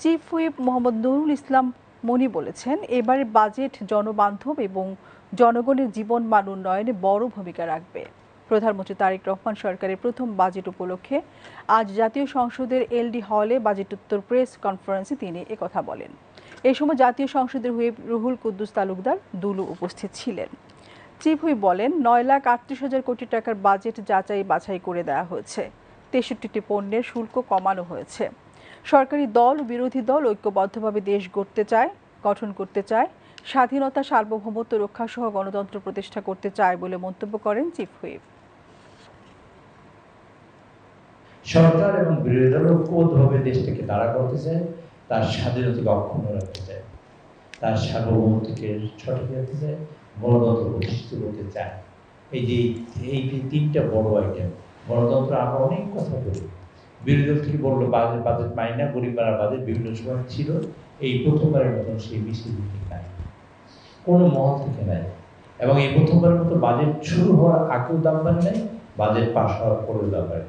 Chief whip Mohammad Nurul Islam মনি বলেছেন, এবারের budget জনবান্ধব এবং জনগণের জীবন মান উন্নয়নে বড় ভূমিকা রাখবে। প্রধানমন্ত্রী তারেক রহমান সরকারের প্রথম বাজেট উপলক্ষে আজ জাতীয় সংসদের এলডি হলে বাজেটোত্তর প্রেস কনফারেন্সে তিনি একথা বলেন। এই সময় জাতীয় সংসদের হুইপ রুহুল কুদ্দুস তালুকদার দুলু উপস্থিত ছিলেন। চিফ হুইপ বলেন, 9,38,000 কোটি টাকার বাজেট যাচাই বাছাই করে দেওয়া হয়েছে। 63টি পণ্যের শুল্ক কমানো হয়েছে। সরকারি দল ও বিরোধী দল ঐক্যবদ্ধভাবে দেশ গঠন করতে চায়, স্বাধীনতা সার্বভৌমত্ব রক্ষা সহ গণতন্ত্র প্রতিষ্ঠা করতে চায় বলে মন্তব্য করেন চিফ হুইপ। সরকার এবং বিরোধী দল ঐক্যবদ্ধভাবে দেশটাকে দাঁড়া করতে চায়, তার স্বাধীনতাকে অক্ষুণ্ণ রাখতে চায়, তার সার্বভৌমত্বকে সঠিক রাখতে চায়, গণতন্ত্র প্রতিষ্ঠিত করতে চায়। এই যে তিনটা বড় আইটেম। গণতন্ত্র আমরা অনেক কথা বলি, বিরোধী দল থেকে বললো বাজেট মাইনা গরিব মারা বাজেট বিভিন্ন সময় ছিল, এই প্রথমবারের মতন সেই মিছিল নাই, কোনো মহল থেকে নাই। এবং এই প্রথমবারের মতো বাজেট শুরু হওয়ার আগেও দাম বাড়ে নাই, বাজেট পাশ হওয়ার পরেও দাম বাড়ে।